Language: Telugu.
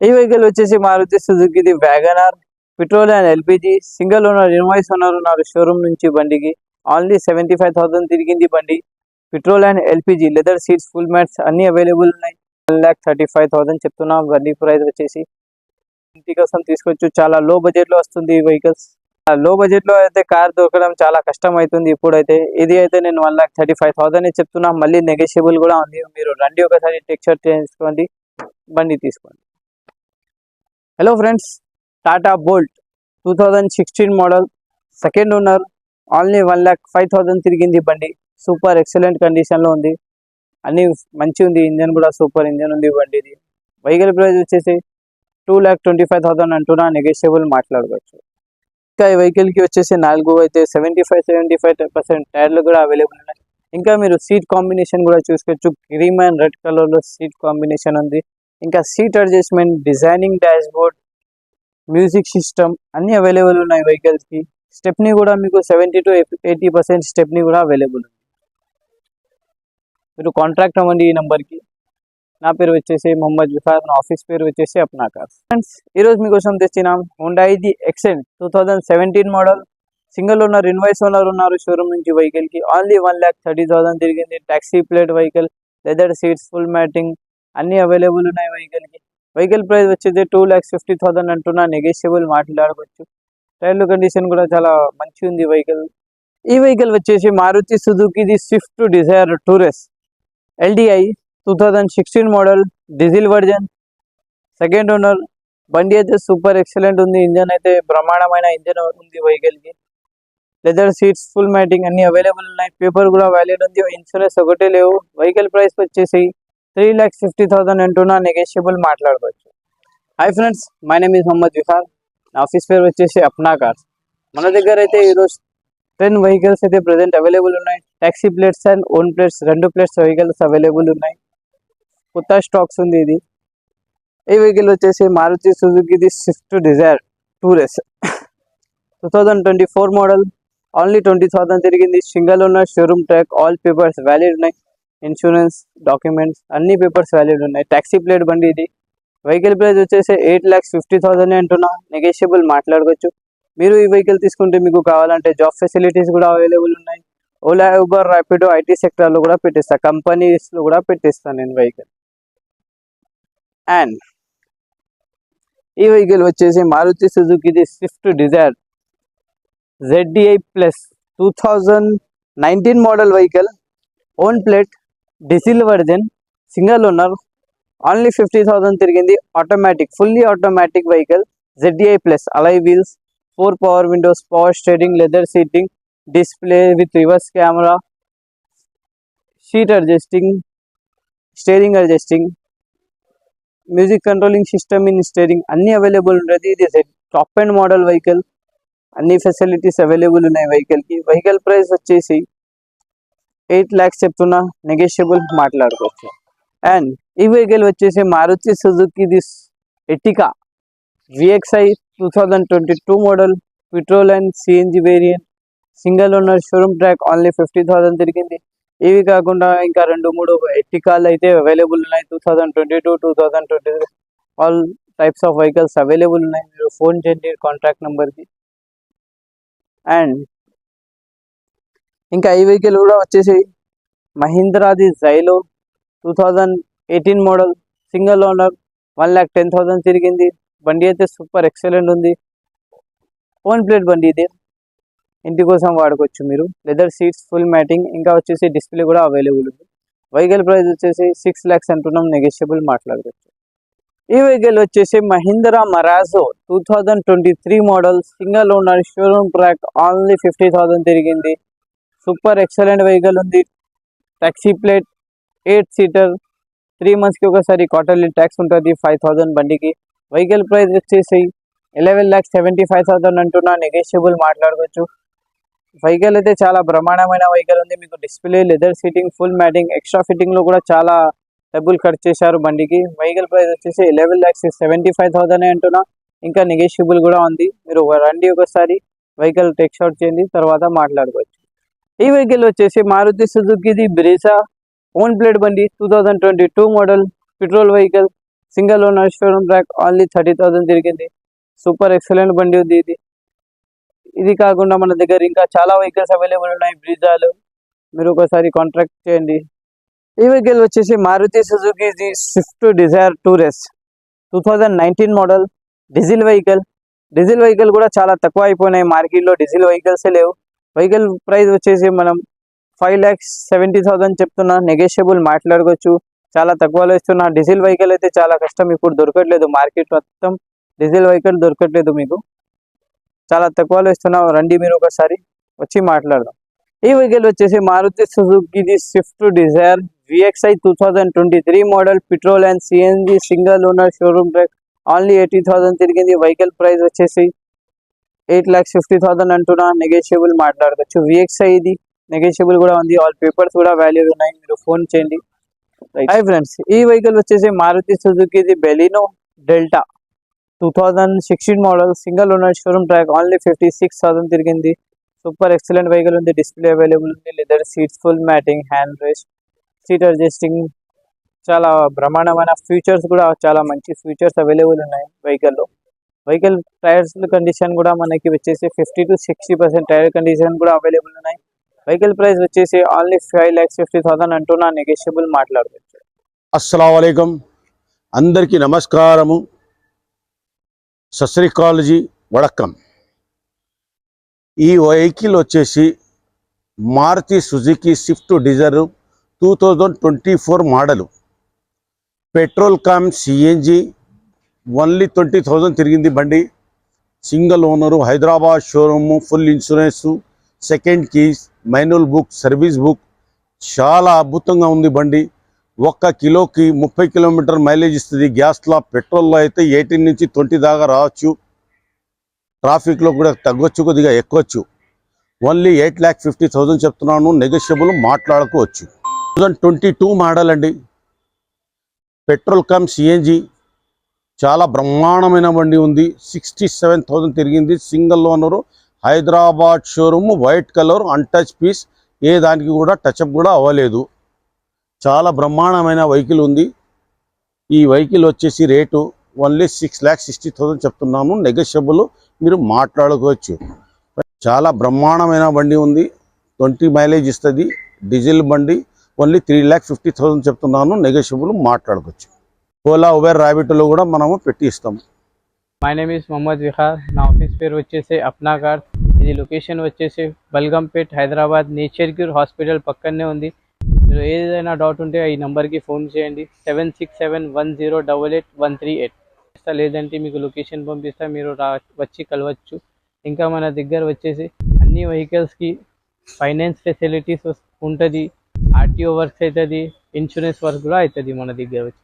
ఈ వెహికల్ వచ్చేసి మారుతి సుజుకిది WagonR petrol and LPG single owner invoice owner ఉన్నారు షోరూమ్ నుంచి బండికి ఓన్లీ 75,000 తిరిగింది బండి petrol and LPG leather seats full mats అన్ని అవైలబుల్ ఉన్నాయి 1,35,000 చెప్తున్నాం బండి ప్రైస్ వచ్చేసి ఇంటి కోసం తీసుకోవచ్చు చాలా లో బడ్జెట్ లో వస్తుంది ఈ వెహికల్స్ లో బడ్జెట్ లో అయితే కార్ దొరకడం చాలా కష్టం అవుతుంది ఇప్పుడైతే ఇది అయితే నేను 1,35,000 చెప్తున్నా మళ్ళీ నెగోషియబుల్ కూడా ఉంది మీరు రండి ఒకసారి టెక్స్చర్ చేసుకోండి బండి తీసుకోండి hello friends Tata Bolt 2016 model second owner only 1,05,000 తిరిగింది బండి సూపర్ ఎక్సలెంట్ కండిషన్లో ఉంది అన్ని మంచి ఉంది ఇంజన్ కూడా సూపర్ ఇంజన్ ఉంది బండిది వెహికల్ ప్రైస్ వచ్చేసి 2,25,000 అంటున్నా నెగోషియబుల్ మాట్లాడుకోవచ్చు ఇంకా ఈ వెహికల్కి వచ్చేసి 4 అయితే 75% టైర్లు కూడా అవైలబుల్ ఉన్నాయి ఇంకా మీరు సీట్ కాంబినేషన్ కూడా చూసుకోవచ్చు క్రీమ్ అండ్ రెడ్ కలర్లో సీట్ కాంబినేషన్ ఉంది ఇంకా seat adjustment designing dash board music system అన్ని అవైలబుల్ ఉన్నాయి వెహికల్స్కి స్టెప్ని కూడా మీకు 70 to 80% స్టెప్ని కూడా అవైలబుల్ ఉంది మీరు కాంటాక్ట్ అవ్వండి ఈ నెంబర్కి నా పేరు వచ్చేసి మొహమ్మద్ విఫార్ నా ఆఫీస్ పేరు వచ్చేసి అప్నా కార్స్ ఫ్రెండ్స్ ఈరోజు మీకోసం తెచ్చినాం Hyundai Xcent 2017 model single owner invoice owner ఉన్నారు షోరూమ్ నుంచి వెహికల్కి ఓన్లీ 1,30,000 తిరిగింది taxi plate vehicle leather seats full matting అన్ని అవైలబుల్ ఉన్నాయి వెహికల్కి వెహికల్ ప్రైస్ వచ్చేది 2,60,000 అంటున్నా నెగోషియబుల్ మాట్లాడుకోవచ్చు టైర్లు కండిషన్ కూడా చాలా మంచి ఉంది వెహికల్ ఈ వెహికల్ వచ్చేసి మారుతి సుజుకిది Swift Dzire Tour S LDI 2016 model diesel version second owner బండి అయితే సూపర్ ఎక్సలెంట్ ఉంది ఇంజన్ అయితే బ్రహ్మాండమైన ఇంజన్ ఉంది వెహికల్కి లెదర్ సీట్స్ ఫుల్ మ్యాటింగ్ అన్ని అవైలబుల్ ఉన్నాయి పేపర్ కూడా వ్యాలిడ్ ఉంది ఇన్సూరెన్స్ ఒకటే లేవు వెహికల్ ప్రైస్ వచ్చేసి 3,50,000 అంటున్నా నెగోషియబుల్ మాట్లాడుకోవచ్చు hi friends my name is Mohammed Vihar నా ఆఫీస్ పేరు వచ్చేసి అప్నా కార్స్ మన దగ్గర అయితే ఈరోజు 10 వెహికల్స్ అయితే ప్రజెంట్ అవైలబుల్ ఉన్నాయి taxi plates and own plates 2 plates vehicles available ఉన్నాయి కొత్త స్టాక్స్ ఉంది ఇది ఈ వెహికల్ వచ్చేసి మారుతి సుజుకిది Swift Dzire Tour S 2024 model only 20,000 తిరిగింది single owner showroom track all papers valid ఉన్నాయి ఇన్సూరెన్స్ డాక్యుమెంట్స్ అన్ని పేపర్స్ వ్యాలిడ్ ఉన్నాయి టాక్సీ ప్లేట్ బండి ఇది వెహికల్ ప్రైస్ వచ్చేసి 8,50,000 అంటున్నా నెగోషియబుల్ మాట్లాడుకోవచ్చు మీరు ఈ వెహికల్ తీసుకుంటే మీకు కావాలంటే జాబ్ ఫెసిలిటీస్ కూడా అవైలబుల్ ఉన్నాయి ఓలా ఊబర్ ర్యాపిడో ఐటీ సెక్టర్లో కూడా పెట్టిస్తా కంపెనీస్లో కూడా పెట్టిస్తాను నేను వెహికల్ అండ్ ఈ వెహికల్ వచ్చేసి మారుతి సుజుకిది Swift Dzire ZDI plus 2019 model vehicle own plate diesel version single owner only 50,000 తిరిగింది automatic fully automatic vehicle ZDI plus alloy wheels 4 power windows power steering leather seating display with reverse camera seat adjusting steering adjusting music controlling system in steering అన్ని అవైలబుల్ ఉంటుంది ఇది టాప్ అండ్ మోడల్ వెహికల్ అన్ని ఫెసిలిటీస్ అవైలబుల్ ఉన్నాయి వెహికల్కి వెహికల్ ప్రైస్ వచ్చేసి 8 lakhs చెప్తున్నా నెగోషియబుల్ మాట్లాడుకోవచ్చు అండ్ ఈ వెహికల్ వచ్చేసి మారుతి సుజుకిది Ertiga VXI 2022 model petrol and CNG variant single owner showroom track only 50,000 తిరిగింది ఇవి కాకుండా ఇంకా 2-3 ఎర్టిగాలు అయితే అవైలబుల్ ఉన్నాయి 2022 2023 all types of vehicles available ఉన్నాయి మీరు ఫోన్ చేయండి కాంటాక్ట్ నెంబర్కి అండ్ ఇంకా ఈ వెహికల్ కూడా వచ్చేసి మహీంద్రాది జైలో 2018 మోడల్ సింగిల్ ఓనర్ 1,10,000 తిరిగింది బండి అయితే సూపర్ ఎక్సలెంట్ ఉంది ఓన్ ప్లేట్ బండి ఇది ఇంటి కోసం వాడుకోవచ్చు మీరు లెదర్ సీట్స్ ఫుల్ మ్యాటింగ్ ఇంకా వచ్చేసి డిస్ప్లే కూడా అవైలబుల్ ఉంది వెహికల్ ప్రైస్ వచ్చేసి 6 lakhs అంటున్నాం నెగోషియబుల్ మాట్లాడుకోవచ్చు ఈ వెహికల్ వచ్చేసి Mahindra Marazzo 2023 model single owner showroom track only 50,000 తిరిగింది సూపర్ ఎక్సలెంట్ వెహికల్ ఉంది టాక్సీ ప్లేట్ 8 సీటర్ 3 monthsకి ఒకసారి క్వార్టర్లీ ట్యాక్స్ ఉంటుంది 5,000 బండికి వెహికల్ ప్రైస్ వచ్చేసి 11,75,000 అంటున్నా నెగోషియబుల్ మాట్లాడుకోవచ్చు వెహికల్ అయితే చాలా బ్రహ్మాండమైన వెహికల్ ఉంది మీకు display leather seating full matting extra ఫిట్టింగ్లో కూడా చాలా డబ్బులు ఖర్చు చేశారు బండికి వెహికల్ ప్రైస్ వచ్చేసి 11,75,000 అంటున్నా ఇంకా నెగోషియబుల్ కూడా ఉంది మీరు రండి ఒకసారి వెహికల్ టెక్స్ట్ అవుట్ చేయండి తర్వాత మాట్లాడుకోవచ్చు ఈ వెహికల్ వచ్చేసి మారుతి సుజుకిది బ్రీజా ఓన్ ప్లేట్ బండి 2022 model petrol vehicle single owner showroom track only 30,000 తిరిగింది. సూపర్ ఎక్సలెంట్ బండి ఉంది ఇది. ఇది కాకుండా మన దగ్గర ఇంకా చాలా వెహికల్స్ అవైలబుల్ ఉన్నాయి. బ్రిజాలు మీరు ఒకసారి కాంటాక్ట్ చేయండి. ఈ వెహికల్ వచ్చేసి Maruti Suzuki Swift Dzire Tour S 2019 model diesel vehicle. Diesel vehicle కూడా చాలా తక్కువ అయిపోయినాయి మార్కెట్లో, డీజిల్ వెహికల్సే లేవు. వెహికల్ ప్రైస్ వచ్చేసి మనం 5,70,000 చెప్తున్నా, నెగోషియబుల్ మాట్లాడుకోవచ్చు. చాలా తక్కువలో ఇస్తున్నా. డీజిల్ వెహికల్ అయితే చాలా కష్టం, ఇప్పుడు దొరకట్లేదు మార్కెట్ మొత్తం డీజిల్ వెహికల్ దొరకట్లేదు. మీకు చాలా తక్కువలో ఇస్తున్నా, రండి మీరు ఒకసారి వచ్చి మాట్లాడదాం. ఈ వెహికల్ వచ్చేసి Maruti Suzuki Swift Dzire VXI 2023 model petrol and CNG single owner showroom track only 80,000 తిరిగింది. వెహికల్ ప్రైస్ వచ్చేసి 8,50,000 అంటున్నా, నెగోషియబుల్ మాట్లాడుకోవచ్చు. VXI ఇది నెగోషియబుల్ కూడా ఉంది. ఆల్ పేపర్స్ కూడా వాల్యూ ఉన్నాయి, మీరు ఫోన్ చేయండి. హాయ్ ఫ్రెండ్స్, ఈ వెహికల్ వచ్చేసి Maruti Suzuki Baleno Delta 2016 model single owner showroom track only 56,000 తిరిగింది. సూపర్ ఎక్సలెంట్ వెహికల్ ఉంది. డిస్ప్లే అవైలబుల్ ఉంది. Leather seats, full matting, hand rest, seat adjusting, చాలా బ్రహ్మాండమైన ఫీచర్స్ కూడా చాలా మంచి ఫీచర్స్ అవైలబుల్ ఉన్నాయి వెహికల్లో. వెహికల్ టైర్స్ కండిషన్ కూడా మనకి వచ్చేసి 50 to 60% టైర్ కండిషన్ కూడా అవైలబుల్ ఉన్నాయి. వెహికల్ ప్రైస్ వచ్చేసి ఓన్లీ 5,50,000 అంటున్నా, నెగోషియబుల్ మాట్లాడుకోవచ్చు. అస్సలాము అలైకుం, అందరికీ నమస్కారము, సశ్రీకాలజీ వడక్కం. ఈ వెహికల్ వచ్చేసి Maruti Suzuki Swift Dzire 2024 model, petrol cum CNG, only 20,000 తిరిగింది బండి. Single owner, Hyderabad showroom, full insurance, second keys, manual book, service book, చాలా అద్భుతంగా ఉంది బండి. 1 కిలోకి 30 కిలోమీటర్ మైలేజ్ ఇస్తుంది. గ్యాస్లో, పెట్రోల్లో అయితే 18 నుంచి 20 దాకా రావచ్చు. ట్రాఫిక్లో కూడా తగ్గొచ్చు, కొద్దిగా ఎక్కొచ్చు. ఓన్లీ 8,50,000 చెప్తున్నాను, నెగోషియబుల్ మాట్లాడుకోవచ్చు. 2022 మోడల్ అండి, పెట్రోల్ కమ్ సిఎన్జి, చాలా బ్రహ్మాండమైన బండి ఉంది. 67,000 తిరిగింది. Single owner, Hyderabad showroom, white colour, untouch piece, ఏ దానికి కూడా టచ్అప్ కూడా అవ్వలేదు. చాలా బ్రహ్మాండమైన వెహికల్ ఉంది. ఈ వెహికల్ వచ్చేసి రేటు ఓన్లీ 6,60,000 చెప్తున్నాను, నెగోషియబుల్ మీరు మాట్లాడుకోవచ్చు. చాలా బ్రహ్మాండమైన బండి ఉంది. 20 మైలేజ్ ఇస్తుంది. డీజిల్ బండి. ఓన్లీ 3,50,000 చెప్తున్నాను, నెగోషియబుల్ మాట్లాడుకోవచ్చు. ఓలా, ఉబెర్, ర్యాపిడోలో కూడా మనము పెట్టి ఇస్తాము. My name is Mohammed Vihar. నా ఆఫీస్ పేరు వచ్చేసి అప్నా కార్. ఇది లొకేషన్ వచ్చేసి Balkampet, Hyderabad. Nature cure hospital పక్కనే ఉంది. మీరు ఏదైనా డౌట్ ఉంటే ఈ నెంబర్కి ఫోన్ చేయండి, 7671088138. లేదంటే మీకు లొకేషన్ పంపిస్తా, మీరు వచ్చి కలవచ్చు. ఇంకా మన దగ్గర వచ్చేసి అన్ని వెహికల్స్కి ఫైనాన్స్ ఫెసిలిటీస్ ఉంటుంది, ఆర్టీఓ వర్క్స్ అవుతుంది, ఇన్సూరెన్స్ వర్క్ కూడా అవుతుంది మన దగ్గర వచ్చి.